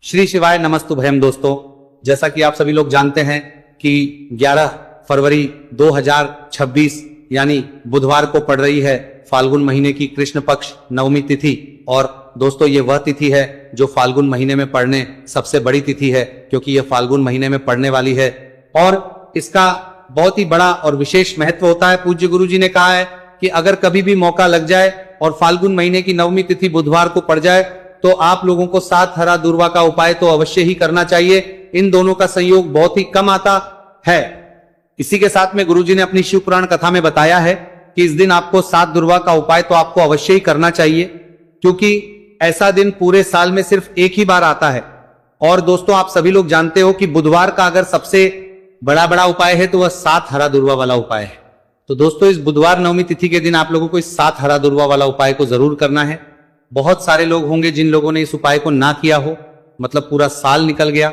श्री शिवाय नमस्तुभयम। दोस्तों, जैसा कि आप सभी लोग जानते हैं कि 11 फरवरी 2026 यानी बुधवार को पड़ रही है फाल्गुन महीने की कृष्ण पक्ष नवमी तिथि। और दोस्तों, ये वह तिथि है जो फाल्गुन महीने में पड़ने सबसे बड़ी तिथि है, क्योंकि यह फाल्गुन महीने में पड़ने वाली है और इसका बहुत ही बड़ा और विशेष महत्व होता है। पूज्य गुरु जी ने कहा है कि अगर कभी भी मौका लग जाए और फाल्गुन महीने की नवमी तिथि बुधवार को पड़ जाए तो आप लोगों को 7 हरा दूर्वा का उपाय तो अवश्य ही करना चाहिए। इन दोनों का संयोग बहुत ही कम आता है। इसी के साथ में गुरुजी ने अपनी शिव पुराण कथा में बताया है कि इस दिन आपको 7 दूर्वा का उपाय तो आपको अवश्य ही करना चाहिए, क्योंकि ऐसा दिन पूरे साल में सिर्फ एक ही बार आता है। और दोस्तों, आप सभी लोग जानते हो कि बुधवार का अगर सबसे बड़ा उपाय है तो वह 7 हरा दूर्वा वाला उपाय है। तो दोस्तों, इस बुधवार नवमी तिथि के दिन आप लोगों को इस 7 हरा दूर्वा वाला उपाय को जरूर करना है। बहुत सारे लोग होंगे जिन लोगों ने इस उपाय को ना किया हो, मतलब पूरा साल निकल गया,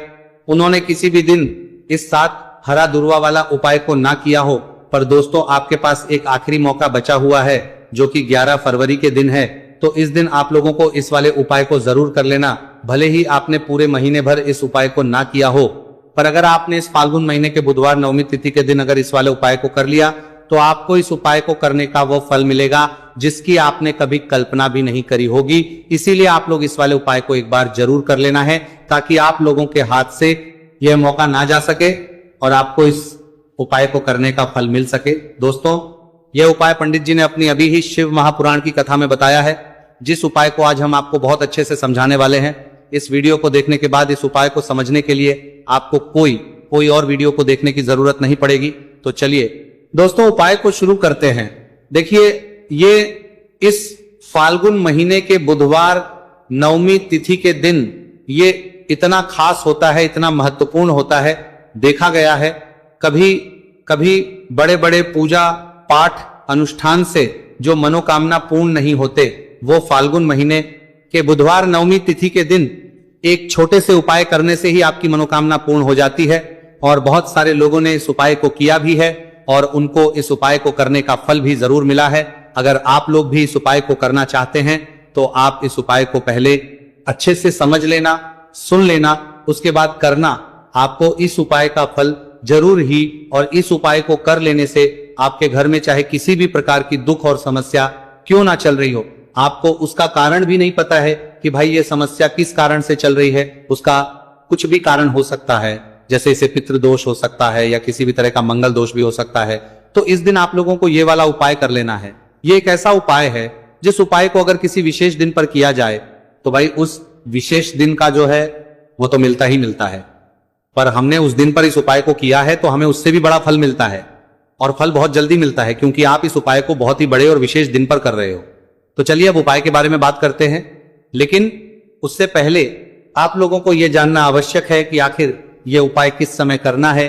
उन्होंने किसी भी दिन इस 7 हरा दूर्वा वाला उपाय को ना किया हो। पर दोस्तों, आपके पास एक आखिरी मौका बचा हुआ है जो कि 11 फरवरी के दिन है। तो इस दिन आप लोगों को इस वाले उपाय को जरूर कर लेना, भले ही आपने पूरे महीने भर इस उपाय को ना किया हो। पर अगर आपने इस फाल्गुन महीने के बुधवार नवमी तिथि के दिन अगर इस वाले उपाय को कर लिया तो आपको इस उपाय को करने का वो फल मिलेगा जिसकी आपने कभी कल्पना भी नहीं करी होगी। इसीलिए आप लोग इस वाले उपाय को एक बार जरूर कर लेना है, ताकि आप लोगों के हाथ से यह मौका ना जा सके और आपको इस उपाय को करने का फल मिल सके। दोस्तों, यह उपाय पंडित जी ने अपनी अभी ही शिव महापुराण की कथा में बताया है, जिस उपाय को आज हम आपको बहुत अच्छे से समझाने वाले हैं। इस वीडियो को देखने के बाद इस उपाय को समझने के लिए आपको कोई और वीडियो को देखने की जरूरत नहीं पड़ेगी। तो चलिए दोस्तों, उपाय को शुरू करते हैं। देखिए, ये इस फाल्गुन महीने के बुधवार नवमी तिथि के दिन ये इतना खास होता है, इतना महत्वपूर्ण होता है। देखा गया है कभी बड़े बड़े पूजा पाठ अनुष्ठान से जो मनोकामना पूर्ण नहीं होते, वो फाल्गुन महीने के बुधवार नवमी तिथि के दिन एक छोटे से उपाय करने से ही आपकी मनोकामना पूर्ण हो जाती है। और बहुत सारे लोगों ने इस उपाय को किया भी है और उनको इस उपाय को करने का फल भी जरूर मिला है। अगर आप लोग भी इस उपाय को करना चाहते हैं तो आप इस उपाय को पहले अच्छे से समझ लेना, सुन लेना, उसके बाद करना। आपको इस उपाय का फल जरूर ही, और इस उपाय को कर लेने से आपके घर में चाहे किसी भी प्रकार की दुख और समस्या क्यों ना चल रही हो, आपको उसका कारण भी नहीं पता है कि भाई ये समस्या किस कारण से चल रही है, उसका कुछ भी कारण हो सकता है, जैसे इसे पितृदोष हो सकता है या किसी भी तरह का मंगल दोष भी हो सकता है। तो इस दिन आप लोगों को ये वाला उपाय कर लेना है। ये एक ऐसा उपाय है जिस उपाय को अगर किसी विशेष दिन पर किया जाए तो भाई उस विशेष दिन का जो है वो तो मिलता ही मिलता है। पर हमने उस दिन पर इस उपाय को किया है तो हमें उससे भी बड़ा फल मिलता है, और फल बहुत जल्दी मिलता है, क्योंकि आप इस उपाय को बहुत ही बड़े और विशेष दिन पर कर रहे हो। तो चलिए अब उपाय के बारे में बात करते हैं, लेकिन उससे पहले आप लोगों को यह जानना आवश्यक है कि आखिर यह उपाय किस समय करना है,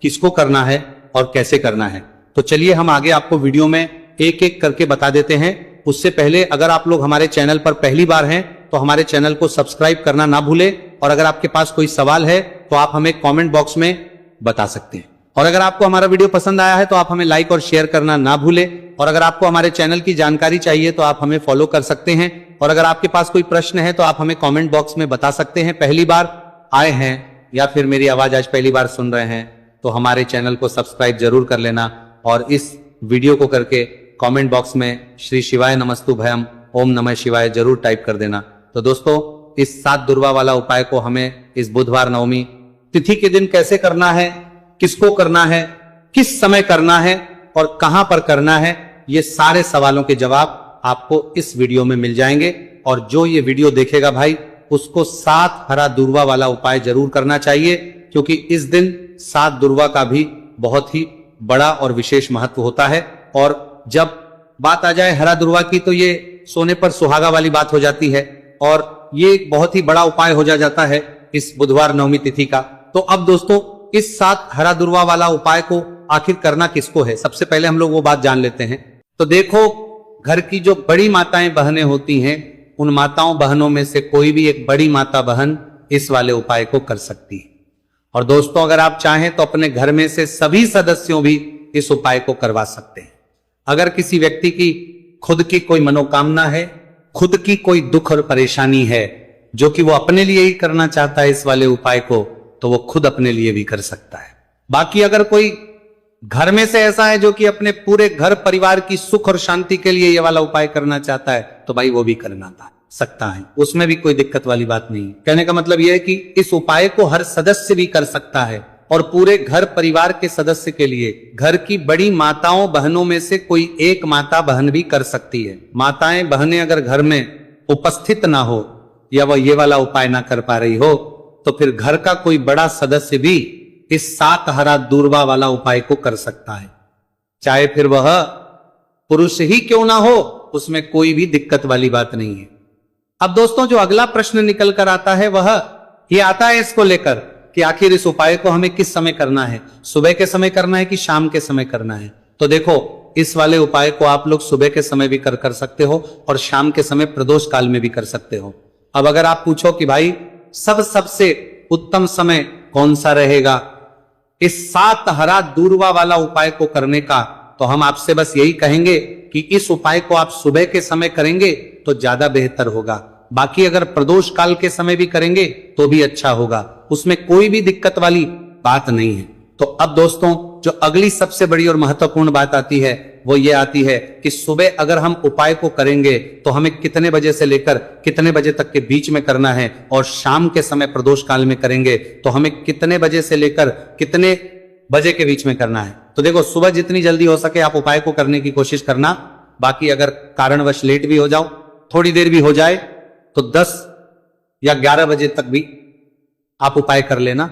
किसको करना है और कैसे करना है। तो चलिए हम आगे आपको वीडियो में एक एक करके बता देते हैं। उससे पहले अगर आप लोग हमारे चैनल पर पहली बार हैं तो हमारे चैनल को सब्सक्राइब करना ना भूलें, और अगर आपके पास कोई सवाल है तो आप हमें कमेंट बॉक्स में बता सकते हैं। और अगर आपको हमारा वीडियो पसंद आया है तो आप हमें लाइक और शेयर करना ना भूलें। और अगर आपको हमारे चैनल की जानकारी चाहिए तो आप हमें फॉलो कर सकते हैं। और अगर आपके पास कोई प्रश्न है तो आप हमें कमेंट बॉक्स में बता सकते हैं। पहली बार आए हैं या फिर मेरी आवाज आज पहली बार सुन रहे हैं तो हमारे चैनल को सब्सक्राइब जरूर कर लेना, और इस वीडियो को करके कमेंट बॉक्स में श्री शिवाय नमस्तुभयम ओम नमः शिवाय जरूर टाइप कर देना। तो दोस्तों, इस 7 दूर्वा वाला उपाय को हमें इस बुधवार नवमी तिथि के दिन कैसे करना है, किसको करना है, किस समय करना है और कहां पर करना है, ये सारे सवालों के जवाब आपको इस वीडियो में मिल जाएंगे। और जो ये वीडियो देखेगा भाई, उसको 7 हरा दूर्वा वाला उपाय जरूर करना चाहिए, क्योंकि इस दिन 7 दूर्वा का भी बहुत ही बड़ा और विशेष महत्व होता है। और जब बात आ जाए हरा दूर्वा की तो ये सोने पर सुहागा वाली बात हो जाती है, और ये एक बहुत ही बड़ा उपाय हो जाता है इस बुधवार नवमी तिथि का। तो अब दोस्तों, इस 7 हरा दूर्वा वाला उपाय को आखिर करना किसको है, सबसे पहले हम लोग वो बात जान लेते हैं। तो देखो, घर की जो बड़ी माताएं बहनें होती हैं, उन माताओं बहनों में से कोई भी एक बड़ी माता बहन इस वाले उपाय को कर सकती है। और दोस्तों, अगर आप चाहें तो अपने घर में से सभी सदस्यों भी इस उपाय को करवा सकते हैं। अगर किसी व्यक्ति की खुद की कोई मनोकामना है, खुद की कोई दुख और परेशानी है, जो कि वो अपने लिए ही करना चाहता है इस वाले उपाय को, तो वो खुद अपने लिए भी कर सकता है। बाकी अगर कोई घर में से ऐसा है जो कि अपने पूरे घर परिवार की सुख और शांति के लिए ये वाला उपाय करना चाहता है, तो भाई वो भी करना सकता है, उसमें भी कोई दिक्कत वाली बात नहीं है। कहने का मतलब यह है कि इस उपाय को हर सदस्य भी कर सकता है और पूरे घर परिवार के सदस्य के लिए घर की बड़ी माताओं बहनों में से कोई एक माता बहन भी कर सकती है। माताएं बहनें अगर घर में उपस्थित ना हो या वह ये वाला उपाय ना कर पा रही हो, तो फिर घर का कोई बड़ा सदस्य भी इस 7 हरा दूर्वा वाला उपाय को कर सकता है, चाहे फिर वह पुरुष ही क्यों ना हो, उसमें कोई भी दिक्कत वाली बात नहीं है। अब दोस्तों जो अगला प्रश्न निकल कर आता है वह ये आता है इसको लेकर कि आखिर इस उपाय को हमें किस समय करना है, सुबह के समय करना है कि शाम के समय करना है। तो देखो इस वाले उपाय को आप लोग सुबह के समय भी कर सकते हो और शाम के समय प्रदोष काल में भी कर सकते हो। अब अगर आप पूछो कि भाई सबसे उत्तम समय कौन सा रहेगा इस 7 हरा दूर्वा वाला उपाय को करने का, तो हम आपसे बस यही कहेंगे कि इस उपाय को आप सुबह के समय करेंगे तो ज्यादा बेहतर होगा। बाकी अगर प्रदोष काल के समय भी करेंगे तो भी अच्छा होगा, उसमें कोई भी दिक्कत वाली बात नहीं है। तो अब दोस्तों जो अगली सबसे बड़ी और महत्वपूर्ण बात आती है वो ये आती है कि सुबह अगर हम उपाय को करेंगे तो हमें कितने बजे से लेकर कितने बजे तक के बीच में करना है, और शाम के समय प्रदोष काल में करेंगे तो हमें कितने बजे से लेकर कितने बजे के बीच में करना है। तो देखो सुबह जितनी जल्दी हो सके आप उपाय को करने की कोशिश करना। बाकी अगर कारणवश लेट भी हो जाओ, थोड़ी देर भी हो जाए, तो 10 या 11 बजे तक भी आप उपाय कर लेना,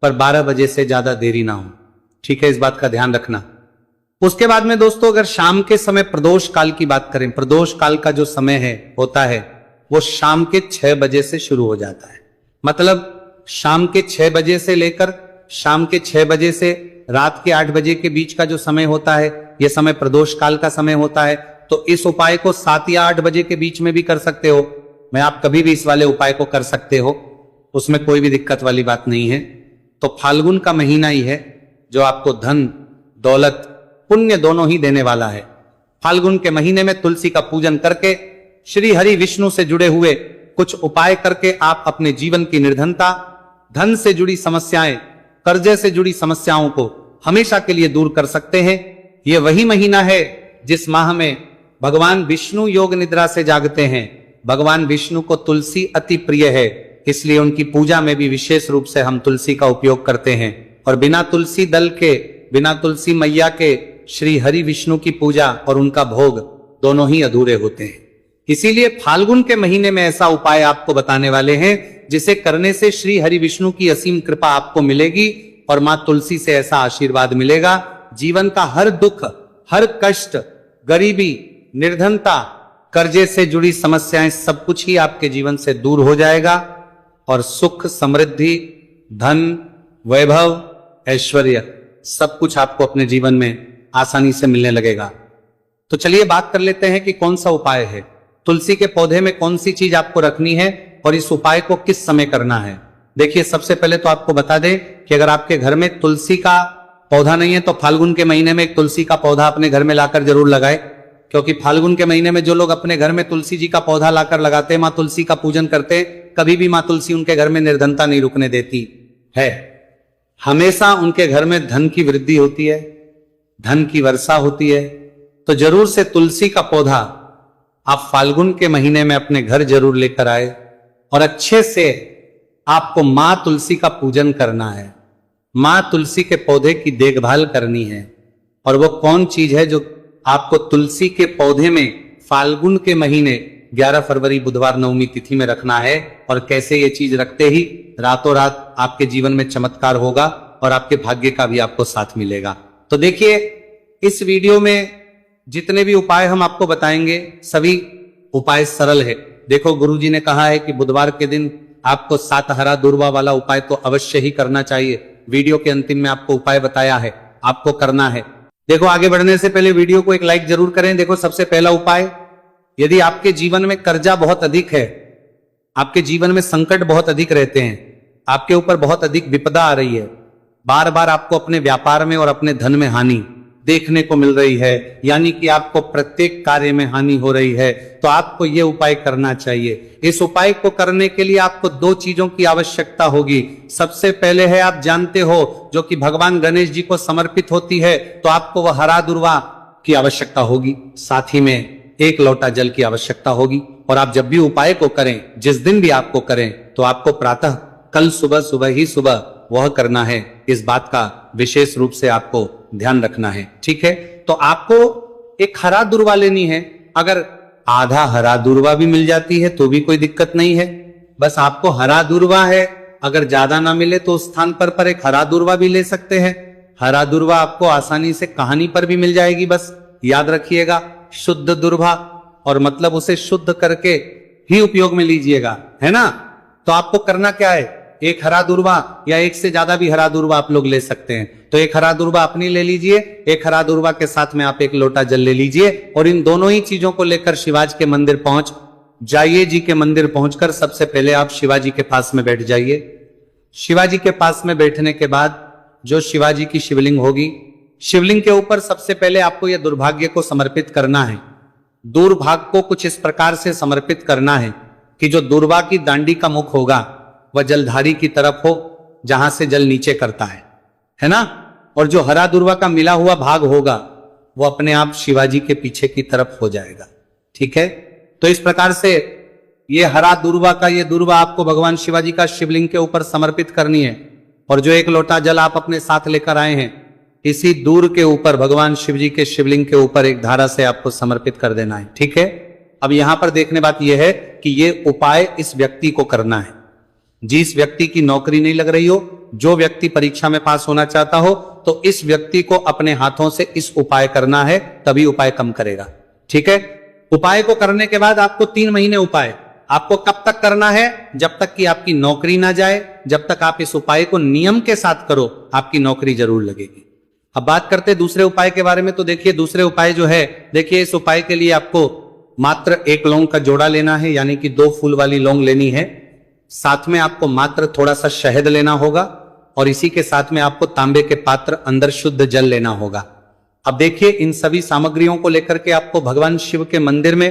पर 12 बजे से ज्यादा देरी ना हो, ठीक है, इस बात का ध्यान रखना। उसके बाद में दोस्तों अगर शाम के समय प्रदोष काल की बात करें, प्रदोष काल का जो समय है होता है वो शाम के 6 बजे से शुरू हो जाता है। मतलब शाम के 6 बजे से लेकर शाम के 6 बजे से रात के 8 बजे के बीच का जो समय होता है, यह समय प्रदोष काल का समय होता है। तो इस उपाय को 7 या 8 बजे के बीच में भी कर सकते हो, मैं आप कभी भी इस वाले उपाय को कर सकते हो, उसमें कोई भी दिक्कत वाली बात नहीं है। तो फाल्गुन का महीना ही है जो आपको धन दौलत पुण्य दोनों ही देने वाला है। फाल्गुन के महीने में तुलसी का पूजन करके श्री हरि विष्णु से जुड़े हुए कुछ उपाय करके आप अपने जीवन की निर्धनता, धन से जुड़ी समस्याएं, कर्जे से जुड़ी समस्याओं को हमेशा के लिए दूर कर सकते हैं। यह वही महीना है जिस माह में भगवान विष्णु योग निद्रा से जागते हैं। भगवान विष्णु को तुलसी अति प्रिय है, इसलिए उनकी पूजा में भी विशेष रूप से हम तुलसी का उपयोग करते हैं। और बिना तुलसी दल के, बिना तुलसी मैया के श्री हरि विष्णु की पूजा और उनका भोग दोनों ही अधूरे होते हैं। इसीलिए फाल्गुन के महीने में ऐसा उपाय आपको बताने वाले हैं जिसे करने से श्री हरि विष्णु की असीम कृपा आपको मिलेगी और मां तुलसी से ऐसा आशीर्वाद मिलेगा, जीवन का हर दुख, हर कष्ट, गरीबी, निर्धनता, कर्जे से जुड़ी समस्याएं सब कुछ ही आपके जीवन से दूर हो जाएगा और सुख, समृद्धि, धन, वैभव, ऐश्वर्य सब कुछ आपको अपने जीवन में आसानी से मिलने लगेगा। तो चलिए बात कर लेते हैं कि कौन सा उपाय है, तुलसी के पौधे में कौन सी चीज आपको रखनी है और इस उपाय को किस समय करना है। देखिए सबसे पहले तो आपको बता दें कि अगर आपके घर में तुलसी का पौधा नहीं है तो फाल्गुन के महीने में एक तुलसी का पौधा अपने घर में लाकर जरूर लगाए, क्योंकि फाल्गुन के महीने में जो लोग अपने घर में तुलसी जी का पौधा लाकर लगाते हैं, मां तुलसी का पूजन करते हैं, कभी भी मां तुलसी उनके घर में निर्धनता नहीं रुकने देती है। हमेशा उनके घर में धन की वृद्धि होती है, धन की वर्षा होती है। तो जरूर से तुलसी का पौधा आप फाल्गुन के महीने में अपने घर जरूर लेकर आए और अच्छे से आपको मां तुलसी का पूजन करना है, मां तुलसी के पौधे की देखभाल करनी है। और वो कौन चीज है जो आपको तुलसी के पौधे में फाल्गुन के महीने 11 फरवरी बुधवार नवमी तिथि में रखना है, और कैसे ये चीज रखते ही रातों रात आपके जीवन में चमत्कार होगा और आपके भाग्य का भी आपको साथ मिलेगा। तो देखिए इस वीडियो में जितने भी उपाय हम आपको बताएंगे सभी उपाय सरल है। देखो गुरुजी ने कहा है कि बुधवार के दिन आपको 7 हरा दूर्वा वाला उपाय तो अवश्य ही करना चाहिए। वीडियो के अंतिम में आपको उपाय बताया है, आपको करना है। देखो आगे बढ़ने से पहले वीडियो को एक लाइक जरूर करें। देखो सबसे पहला उपाय, यदि आपके जीवन में कर्जा बहुत अधिक है, आपके जीवन में संकट बहुत अधिक रहते हैं, आपके ऊपर बहुत अधिक विपदा आ रही है, बार बार आपको अपने व्यापार में और अपने धन में हानि, देखने को मिल रही है, यानी कि आपको प्रत्येक कार्य में हानि हो रही है, तो आपको यह उपाय करना चाहिए। इस उपाय को करने के लिए आपको दो चीजों की आवश्यकता होगी। सबसे पहले है, आप जानते हो, जो कि भगवान गणेश जी को समर्पित होती है, तो आपको वह हरा दुर्वा की आवश्यकता होगी, साथ ही में 1 लोटा जल की आवश्यकता होगी। और आप जब भी उपाय को करें, जिस दिन भी आपको करें, तो आपको प्रातः कल सुबह ही सुबह वह करना है। इस बात का विशेष रूप से आपको ध्यान रखना है, ठीक है। तो आपको एक हरा दुर्वा लेनी है। अगर आधा हरा दुर्वा भी मिल जाती है तो भी कोई दिक्कत नहीं है, बस आपको हरा दुर्वा है। अगर ज्यादा ना मिले तो उस स्थान पर एक हरा दुर्वा भी ले सकते हैं। हरा दुर्वा आपको आसानी से कहानी पर भी मिल जाएगी, बस याद रखिएगा, शुद्ध दुर्वा, और मतलब उसे शुद्ध करके ही उपयोग में लीजिएगा, है ना। तो आपको करना क्या है, 1 हरा दुर्वा या 1 से ज्यादा भी हरा दुर्वा आप लोग ले सकते हैं। तो 1 हरा दुर्वा अपनी ले लीजिए, 1 हरा दुर्वा के साथ में आप 1 लोटा जल ले लीजिए, और इन दोनों ही चीजों को लेकर शिवाजी के मंदिर पहुंच जाइए। जी के मंदिर पहुंचकर सबसे पहले आप शिवाजी के पास में बैठ जाइए। शिवाजी के पास में बैठने के बाद जो शिवाजी की शिवलिंग होगी, शिवलिंग के ऊपर सबसे पहले आपको यह दुर्भाग्य को समर्पित करना है। दुर्भाग्य को कुछ इस प्रकार से समर्पित करना है कि जो दुर्वा की दांडी का मुख होगा वह जलधारी की तरफ हो, जहां से जल नीचे करता है ना। और जो हरा दुर्वा का मिला हुआ भाग होगा वो अपने आप शिवाजी के पीछे की तरफ हो जाएगा, ठीक है। तो इस प्रकार से ये हरा दुर्वा का ये दुर्वा आपको भगवान शिवाजी का शिवलिंग के ऊपर समर्पित करनी है। और जो 1 लोटा जल आप अपने साथ लेकर आए हैं, इसी दूर के ऊपर भगवान शिव जी के शिवलिंग के ऊपर एक धारा से आपको समर्पित कर देना है, ठीक है। अब यहां पर देखने बात यह है कि यह उपाय इस व्यक्ति को करना है जिस व्यक्ति की नौकरी नहीं लग रही हो, जो व्यक्ति परीक्षा में पास होना चाहता हो, तो इस व्यक्ति को अपने हाथों से इस उपाय करना है, तभी उपाय कम करेगा, ठीक है। उपाय को करने के बाद आपको 3 महीने उपाय आपको कब तक करना है, जब तक कि आपकी नौकरी ना जाए। जब तक आप इस उपाय को नियम के साथ करो, आपकी नौकरी जरूर लगेगी। अब बात करते हैं दूसरे उपाय के बारे में। तो देखिए, दूसरे उपाय जो है, देखिए इस उपाय के लिए आपको मात्र 1 लौंग का जोड़ा लेना है, यानी कि 2 फूल वाली लौंग लेनी है। साथ में आपको मात्र थोड़ा सा शहद लेना होगा, और इसी के साथ में आपको तांबे के पात्र अंदर शुद्ध जल लेना होगा। अब देखिए, इन सभी सामग्रियों को लेकर के आपको भगवान शिव के मंदिर में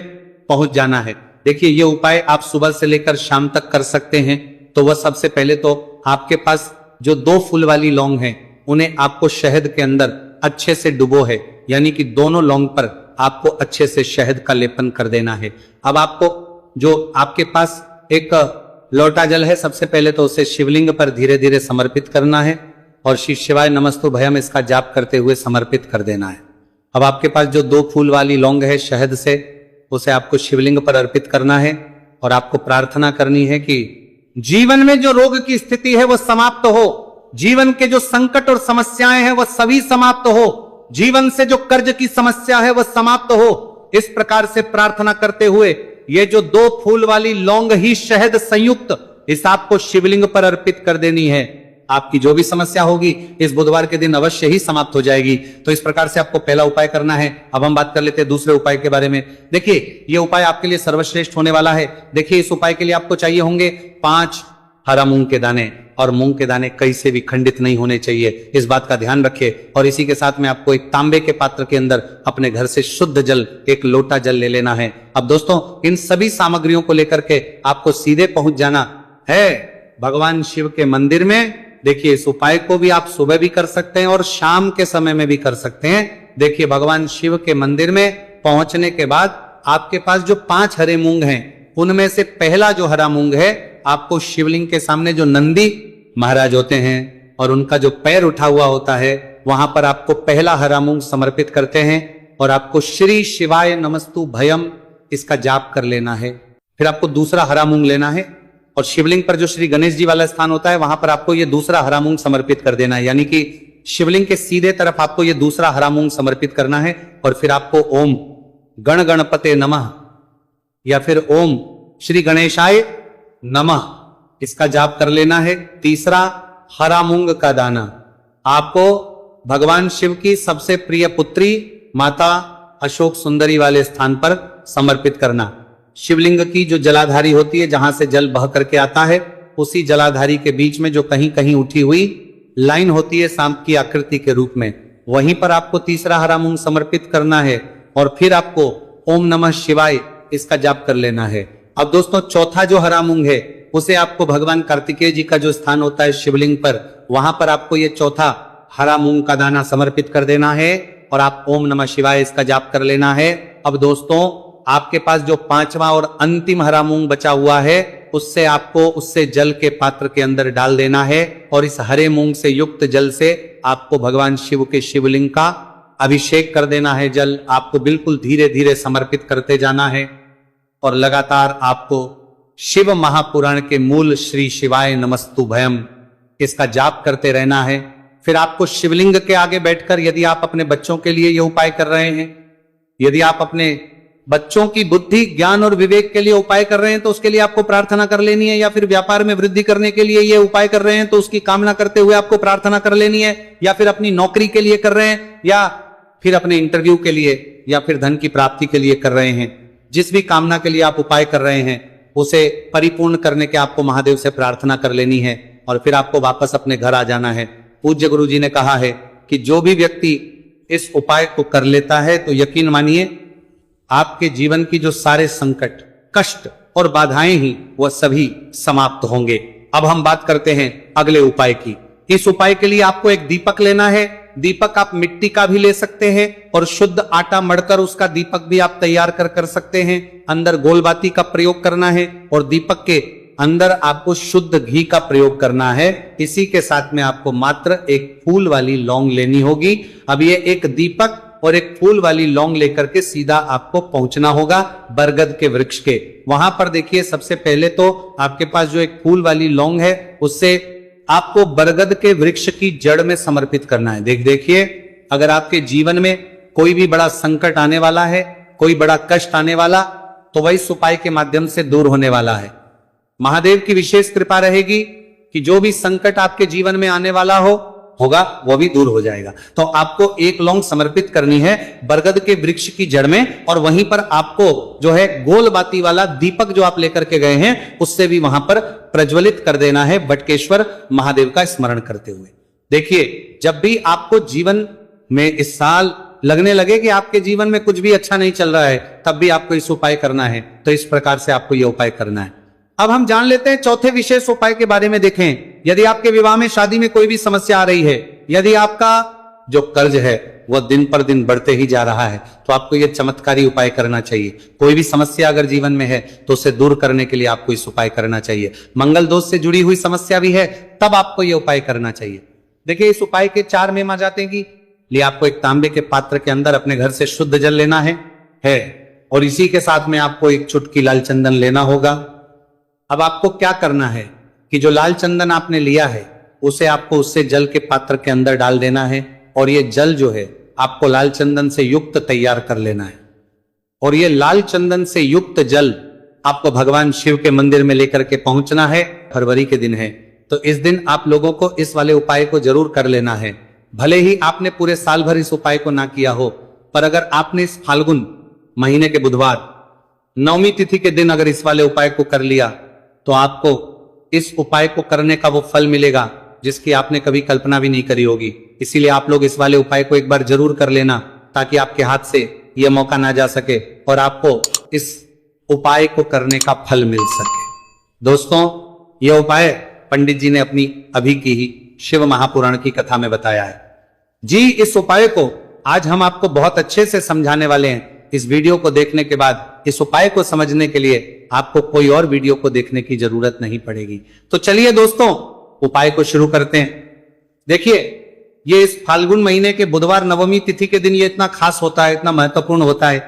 पहुंच जाना है। देखिए, ये उपाय आप सुबह से लेकर शाम तक कर सकते हैं। तो वह सबसे पहले तो आपके पास जो 2 फूल वाली लौंग है, उन्हें आपको शहद के अंदर अच्छे से डुबो है, यानी कि दोनों लौंग पर आपको अच्छे से शहद का लेपन कर देना है। अब आपको जो आपके पास एक लोटा जल है, सबसे पहले तो उसे शिवलिंग पर धीरे धीरे समर्पित करना है, और श्री शिवाय नमस्तु भयम इसका जाप करते हुए समर्पित कर देना है। अब आपके पास जो 2 फूल वाली लौंग है शहद से, उसे आपको शिवलिंग पर अर्पित करना है, और आपको प्रार्थना करनी है कि जीवन में जो रोग की स्थिति है वह समाप्त हो, जीवन के जो संकट और समस्याएं हैं वह सभी समाप्त हो, जीवन से जो कर्ज की समस्या है वह समाप्त हो। इस प्रकार से प्रार्थना करते हुए ये जो 2 फूल वाली लौंग ही शहद संयुक्त इस आपको शिवलिंग पर अर्पित कर देनी है। आपकी जो भी समस्या होगी इस बुधवार के दिन अवश्य ही समाप्त हो जाएगी। तो इस प्रकार से आपको पहला उपाय करना है। अब हम बात कर लेते हैं दूसरे उपाय के बारे में। देखिए, यह उपाय आपके लिए सर्वश्रेष्ठ होने वाला है। देखिए, इस उपाय के लिए आपको चाहिए होंगे 5 हरा मूंग के दाने, और मूंग के दाने कहीं से भी खंडित नहीं होने चाहिए, इस बात का ध्यान रखिए। और इसी के साथ में आपको एक तांबे के पात्र के अंदर अपने घर से शुद्ध जल 1 लोटा जल ले लेना है। अब दोस्तों, इन सभी सामग्रियों को लेकर के आपको सीधे पहुंच जाना है भगवान शिव के मंदिर में। देखिए, इस उपाय को भी आप सुबह भी कर सकते हैं और शाम के समय में भी कर सकते हैं। देखिए, भगवान शिव के मंदिर में पहुंचने के बाद आपके पास जो 5 हरे मूंग हैं, उनमें से पहला जो हरा मूंग है, आपको शिवलिंग के सामने जो नंदी महाराज होते हैं और उनका जो पैर उठा हुआ होता है, वहां पर आपको पहला हरा मूंग समर्पित करते हैं, और आपको श्री शिवाय नमस्तु भयम इसका जाप कर लेना है। फिर आपको दूसरा हरा मूंग लेना है, और शिवलिंग पर जो श्री गणेश जी वाला स्थान होता है, वहां पर आपको ये दूसरा हरा मूंग समर्पित कर देना है, यानी कि शिवलिंग के सीधे तरफ आपको ये दूसरा हरा मूंग समर्पित करना है। और फिर आपको ओम गण गणपते नमः या फिर ओम श्री गणेशाय नमः इसका जाप कर लेना है। तीसरा हरा मूंग का दाना आपको भगवान शिव की सबसे प्रिय पुत्री माता अशोक सुंदरी वाले स्थान पर समर्पित करना। शिवलिंग की जो जलाधारी होती है, जहां से जल बह करके आता है, उसी जलाधारी के बीच में जो कहीं कहीं उठी हुई लाइन होती है सांप की आकृति के रूप में, वहीं पर आपको तीसरा हरा मूंग समर्पित करना है और फिर आपको ओम नमः शिवाय इसका जाप कर लेना है। अब दोस्तों चौथा जो हरा मूंग है उसे आपको भगवान कार्तिकेय जी का जो स्थान होता है शिवलिंग पर, वहां पर आपको ये चौथा हरा मूंग का दाना समर्पित कर देना है और आप ओम नमः शिवाय इसका जाप कर लेना है। अब दोस्तों आपके पास जो पांचवा और अंतिम हरा मूंग बचा हुआ है उससे आपको उससे जल के पात्र के अंदर डाल देना है और इस हरे मूंग से युक्त जल से आपको भगवान शिव के शिवलिंग का अभिषेक कर देना है। जल आपको बिल्कुल धीरे धीरे समर्पित करते जाना है और लगातार आपको शिव महापुराण के मूल श्री शिवाय नमस्तुभयम इसका जाप करते रहना है। फिर आपको शिवलिंग के आगे बैठकर, यदि आप अपने बच्चों के लिए यह उपाय कर रहे हैं, यदि आप अपने बच्चों की बुद्धि ज्ञान और विवेक के लिए उपाय कर रहे हैं तो उसके लिए आपको प्रार्थना कर लेनी है, या फिर व्यापार में वृद्धि करने के लिए ये उपाय कर रहे हैं तो उसकी कामना करते हुए आपको प्रार्थना कर लेनी है, या फिर अपनी नौकरी के लिए कर रहे हैं, या फिर अपने इंटरव्यू के लिए, या फिर धन की प्राप्ति के लिए कर रहे हैं। जिस भी कामना के लिए आप उपाय कर रहे हैं उसे परिपूर्ण करने के आपको महादेव से प्रार्थना कर लेनी है और फिर आपको वापस अपने घर आ जाना है। पूज्य गुरु जी ने कहा है कि जो भी व्यक्ति इस उपाय को कर लेता है तो यकीन मानिए आपके जीवन की जो सारे संकट, कष्ट और बाधाएं ही वह सभी समाप्त होंगे। अब हम बात करते हैं अगले उपाय की। इस उपाय के लिए आपको एक दीपक लेना है। दीपक आप मिट्टी का भी ले सकते हैं और शुद्ध आटा मढ़कर उसका दीपक भी आप तैयार कर सकते हैं। अंदर गोलबाती का प्रयोग करना है और दीपक के अंदर आपको शुद्ध घी का प्रयोग करना है। इसी के साथ में आपको मात्र एक फूल वाली लौंग लेनी होगी। अब ये एक दीपक और एक फूल वाली लौंग लेकर के सीधा आपको पहुंचना होगा बरगद के वृक्ष के। वहां पर देखिए सबसे पहले तो आपके पास जो एक फूल वाली लौंग है उससे आपको बरगद के वृक्ष की जड़ में समर्पित करना है। देखिए अगर आपके जीवन में कोई भी बड़ा संकट आने वाला है, कोई बड़ा कष्ट आने वाला, तो वह इस उपाय के माध्यम से दूर होने वाला है। महादेव की विशेष कृपा रहेगी कि जो भी संकट आपके जीवन में आने वाला होगा वो भी दूर हो जाएगा। तो आपको एक लौंग समर्पित करनी है बरगद के वृक्ष की जड़ में और वहीं पर आपको जो है गोल बाती वाला दीपक जो आप लेकर के गए हैं उससे भी वहां पर प्रज्वलित कर देना है बटकेश्वर महादेव का स्मरण करते हुए। देखिए जब भी आपको जीवन में इस साल लगने लगे कि आपके जीवन में कुछ भी अच्छा नहीं चल रहा है तब भी आपको इस उपाय करना है। तो इस प्रकार से आपको यह उपाय करना है। अब हम जान लेते हैं चौथे विशेष उपाय के बारे में। देखें यदि आपके विवाह में शादी में कोई भी समस्या आ रही है, यदि आपका जो कर्ज है वह दिन पर दिन बढ़ते ही जा रहा है तो आपको यह चमत्कारी उपाय करना चाहिए। कोई भी समस्या अगर जीवन में है तो उसे दूर करने के लिए आपको इस उपाय करना चाहिए। मंगल दोष से जुड़ी हुई समस्या भी है तब आपको यह उपाय करना चाहिए। देखिए इस उपाय के 4 नियम आ जाते हैं कि लिए आपको एक तांबे के पात्र के अंदर अपने घर से शुद्ध जल लेना है और इसी के साथ में आपको एक चुटकी लाल चंदन लेना होगा। अब आपको क्या करना है कि जो लाल चंदन आपने लिया है उसे आपको उससे जल के पात्र के अंदर डाल देना है और ये जल जो है आपको लाल चंदन से युक्त तैयार कर लेना है और ये लाल चंदन से युक्त जल आपको भगवान शिव के मंदिर में लेकर के पहुंचना है। फरवरी के दिन है तो इस दिन आप लोगों को इस वाले उपाय को जरूर कर लेना है। भले ही आपने पूरे साल भर इस उपाय को ना किया हो, पर अगर आपने इस फाल्गुन महीने के बुधवार 9वीं तिथि के दिन अगर इस वाले उपाय को कर लिया तो आपको इस उपाय को करने का वो फल मिलेगा जिसकी आपने कभी कल्पना भी नहीं करी होगी। इसीलिए आप लोग इस वाले उपाय को एक बार जरूर कर लेना ताकि आपके हाथ से यह मौका ना जा सके और आपको इस उपाय को करने का फल मिल सके। दोस्तों यह उपाय पंडित जी ने अपनी अभी की ही शिव महापुराण की कथा में बताया है जी। इस उपाय को आज हम आपको बहुत अच्छे से समझाने वाले हैं। इस वीडियो को देखने के बाद इस उपाय को समझने के लिए आपको कोई और वीडियो को देखने की जरूरत नहीं पड़ेगी। तो चलिए दोस्तों उपाय को शुरू करते हैं। देखिए ये इस फाल्गुन महीने के बुधवार 9वीं तिथि के दिन ये इतना खास होता है, इतना महत्वपूर्ण होता है।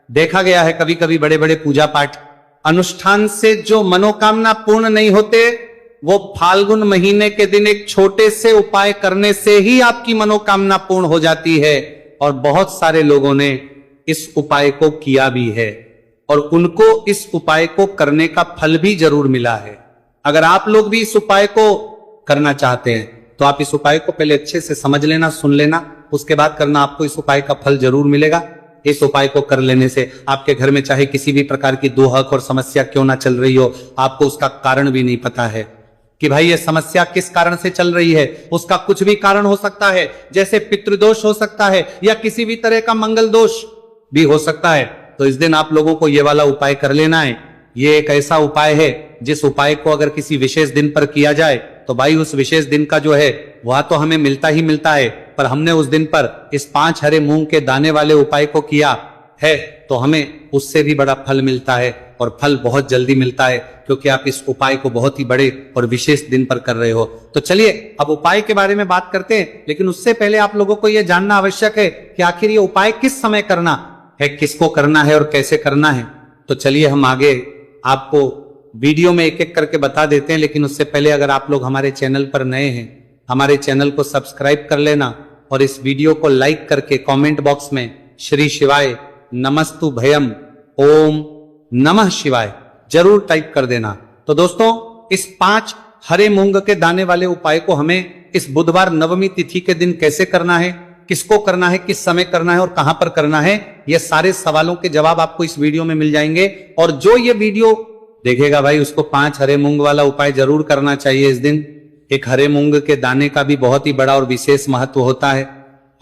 देखा गया है कभी कभी बड़े बड़े पूजा पाठ अनुष्ठान से जो मनोकामना पूर्ण नहीं होते वो फाल्गुन महीने के दिन एक छोटे से उपाय करने से ही आपकी मनोकामना पूर्ण हो जाती है। और बहुत सारे लोगों ने इस उपाय को किया भी है और उनको इस उपाय को करने का फल भी जरूर मिला है। अगर आप लोग भी इस उपाय को करना चाहते हैं तो आप इस उपाय को पहले अच्छे से समझ लेना, सुन लेना, उसके बाद करना। आपको इस उपाय का फल जरूर मिलेगा। इस उपाय को कर लेने से आपके घर में चाहे किसी भी प्रकार की दुहक और समस्या क्यों ना चल रही हो, आपको उसका कारण भी नहीं पता है कि भाई ये समस्या किस कारण से चल रही है। उसका कुछ भी कारण हो सकता है, जैसे पितृदोष हो सकता है या किसी भी तरह का मंगल दोष भी हो सकता है। तो इस दिन आप लोगों को ये वाला उपाय कर लेना है। ये एक ऐसा उपाय है जिस उपाय को अगर किसी विशेष दिन पर किया जाए तो भाई उस विशेष दिन का जो है वह तो हमें मिलता ही मिलता है, पर हमने उस दिन पर इस 5 हरे मूंग के दाने वाले उपाय को किया है तो हमें उससे भी बड़ा फल मिलता है, और फल बहुत जल्दी मिलता है क्योंकि आप इस उपाय को बहुत ही बड़े और विशेष दिन पर कर रहे हो। तो चलिए अब उपाय के बारे में बात करते हैं, लेकिन उससे पहले आप लोगों को यह जानना आवश्यक है कि आखिर ये उपाय किस समय करना है, किसको करना है और कैसे करना है। तो चलिए हम आगे आपको वीडियो में एक एक करके बता देते हैं, लेकिन उससे पहले अगर आप लोग हमारे चैनल पर नए हैं, हमारे चैनल को सब्सक्राइब कर लेना और इस वीडियो को लाइक करके कमेंट बॉक्स में श्री शिवाय नमस्तु भयम ओम नमः शिवाय जरूर टाइप कर देना। तो दोस्तों इस 5 हरे मूंग के दाने वाले उपाय को हमें इस बुधवार नवमी तिथि के दिन कैसे करना है, किसको करना है, किस समय करना है और कहां पर करना है, ये सारे सवालों के जवाब आपको इस वीडियो में मिल जाएंगे। और जो ये वीडियो देखेगा भाई उसको 5 हरे मूंग वाला उपाय जरूर करना चाहिए इस दिन। एक हरे मूंग के दाने का भी बहुत ही बड़ा और विशेष महत्व होता है।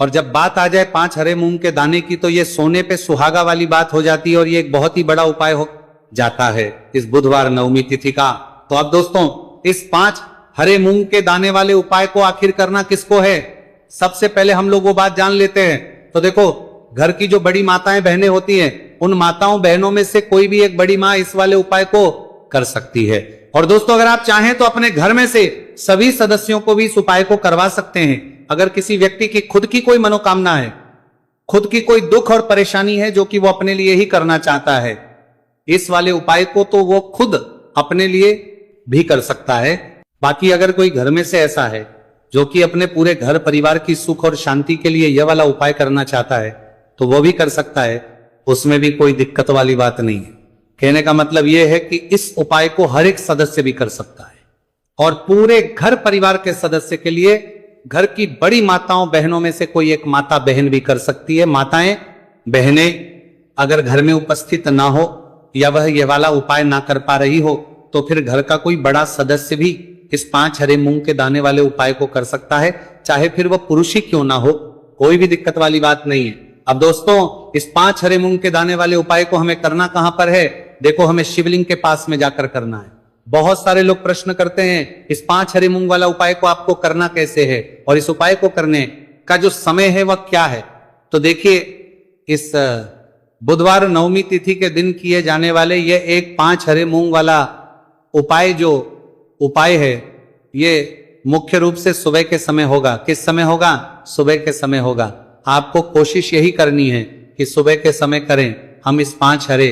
और जब बात आ जाए 5 हरे मूंग के दाने की तो ये सोने पे सुहागा वाली बात हो जाती है और ये एक बहुत ही बड़ा उपाय हो जाता है इस बुधवार नवमी तिथि का। तो अब दोस्तों इस 5 हरे मूंग के दाने वाले उपाय को आखिर करना किसको है, सबसे पहले हम लोग वो बात जान लेते हैं। तो देखो घर की जो बड़ी माताएं बहनें होती हैं, उन माताओं बहनों में से कोई भी एक बड़ी माँ इस वाले उपाय को कर सकती है। और दोस्तों अगर आप चाहें तो अपने घर में से सभी सदस्यों को भी इस उपाय को करवा सकते हैं। अगर किसी व्यक्ति की खुद की कोई मनोकामना है, खुद की कोई दुख और परेशानी है जो कि वो अपने लिए ही करना चाहता है, इस वाले उपाय को तो वो खुद अपने लिए भी कर सकता है। बाकी अगर कोई घर में से ऐसा है जो कि अपने पूरे घर परिवार की सुख और शांति के लिए यह वाला उपाय करना चाहता है तो वो भी कर सकता है, उसमें भी कोई दिक्कत वाली बात नहीं है। कहने का मतलब यह है कि इस उपाय को हर एक सदस्य भी कर सकता है और पूरे घर परिवार के सदस्य के लिए घर की बड़ी माताओं बहनों में से कोई एक माता बहन भी कर सकती है। माताएं बहनें अगर घर में उपस्थित ना हो या वह ये वाला उपाय ना कर पा रही हो तो फिर घर का कोई बड़ा सदस्य भी इस 5 हरे मूंग के दाने वाले उपाय को कर सकता है, चाहे फिर वह पुरुष ही क्यों ना हो, कोई भी दिक्कत वाली बात नहीं है। अब दोस्तों इस 5 हरे मूंग के दाने वाले उपाय को हमें करना कहां पर है, देखो हमें शिवलिंग के पास में जाकर करना है। बहुत सारे लोग प्रश्न करते हैं इस 5 हरे मूंग वाला उपाय को आपको करना कैसे है और इस उपाय को करने का जो समय है वह क्या है। तो देखिए इस बुधवार नवमी तिथि के दिन किए जाने वाले ये एक 5 हरे मूंग वाला उपाय जो उपाय है ये मुख्य रूप से सुबह के समय होगा। किस समय होगा, सुबह के समय होगा। आपको कोशिश यही करनी है कि सुबह के समय करें, हम इस 5 हरे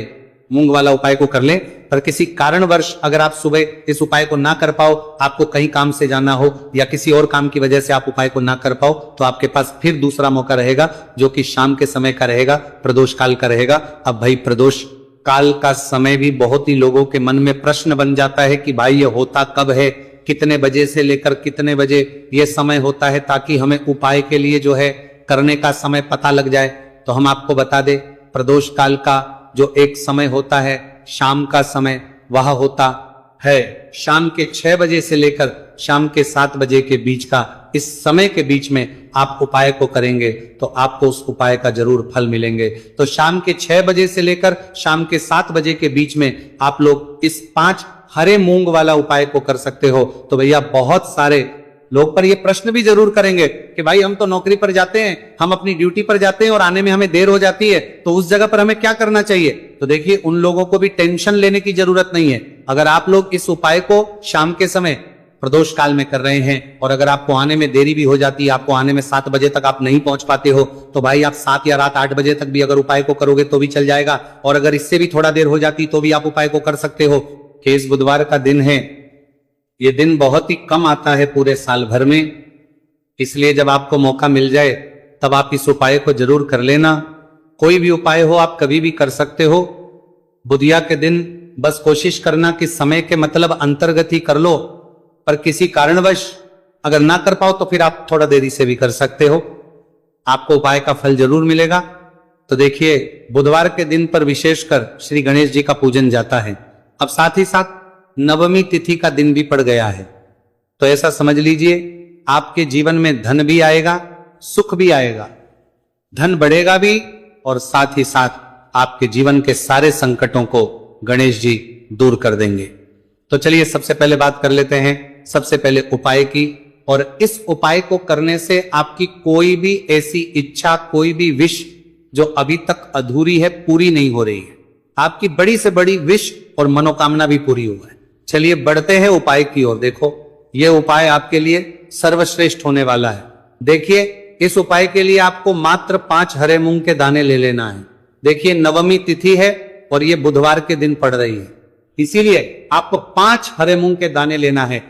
मूंग वाला उपाय को कर लें। पर किसी कारणवश अगर आप सुबह इस उपाय को ना कर पाओ, आपको कहीं काम से जाना हो या किसी और काम की वजह से आप उपाय को ना कर पाओ, तो आपके पास फिर दूसरा मौका रहेगा जो कि शाम के समय का रहेगा, प्रदोष काल का रहेगा। अब भाई प्रदोष काल का समय भी बहुत ही लोगों के मन में प्रश्न बन जाता है कि भाई ये होता कब है, कितने बजे से लेकर कितने बजे ये समय होता है, ताकि हमें उपाय के लिए जो है करने का समय पता लग जाए। तो हम आपको बता दें प्रदोष काल का जो एक समय होता है शाम का समय, वह होता है शाम के 6 बजे से लेकर शाम के 7 बजे के बीच का। इस समय के बीच में आप उपाय को करेंगे तो आपको उस उपाय का जरूर फल मिलेंगे। तो शाम के 6 बजे से लेकर शाम के 7 बजे के बीच में आप लोग इस 5 हरे मूंग वाला उपाय को कर सकते हो। तो भैया बहुत सारे लोग पर ये प्रश्न भी जरूर करेंगे कि भाई हम तो नौकरी पर जाते हैं, हम अपनी ड्यूटी पर जाते हैं और आने में हमें देर हो जाती है, तो उस जगह पर हमें क्या करना चाहिए। तो देखिए उन लोगों को भी टेंशन लेने की जरूरत नहीं है। अगर आप लोग इस उपाय को शाम के समय प्रदोष काल में कर रहे हैं और अगर आपको आने में देरी भी हो जाती है, आपको आने में 7 बजे तक आप नहीं पहुंच पाते हो, तो भाई आप 7 या रात 8 बजे तक भी अगर उपाय को करोगे तो भी चल जाएगा। और अगर इससे भी थोड़ा देर हो जाती तो भी आप उपाय को कर सकते हो। कि इस बुधवार का दिन है, ये दिन बहुत ही कम आता है पूरे साल भर में, इसलिए जब आपको मौका मिल जाए तब आप इस उपाय को जरूर कर लेना। कोई भी उपाय हो आप कभी भी कर सकते हो। बुधिया के दिन बस कोशिश करना कि समय के मतलब अंतर्गत ही कर लो, पर किसी कारणवश अगर ना कर पाओ तो फिर आप थोड़ा देरी से भी कर सकते हो, आपको उपाय का फल जरूर मिलेगा। तो देखिए बुधवार के दिन पर विशेषकर श्री गणेश जी का पूजन जाता है। अब साथ ही साथ नवमी तिथि का दिन भी पड़ गया है। तो ऐसा समझ लीजिए आपके जीवन में धन भी आएगा, सुख भी आएगा, धन बढ़ेगा भी और साथ ही साथ आपके जीवन के सारे संकटों को गणेश जी दूर कर देंगे। तो चलिए सबसे पहले बात कर लेते हैं सबसे पहले उपाय की। और इस उपाय को करने से आपकी कोई भी ऐसी इच्छा, कोई भी विश जो अभी तक अधूरी है, पूरी नहीं हो रही है। आपकी बड़ी से बड़ी विश और मनोकामना भी पूरी हुआ है। चलिए बढ़ते हैं उपाय की ओर। देखो यह उपाय आपके लिए सर्वश्रेष्ठ होने वाला है। देखिए इस उपाय के लिए आपको मात्र 5 हरे मूंग के दाने ले लेना है। देखिए नवमी तिथि है और यह बुधवार के दिन पड़ रही है, इसीलिए आपको 5 हरे मूंग के दाने लेना है।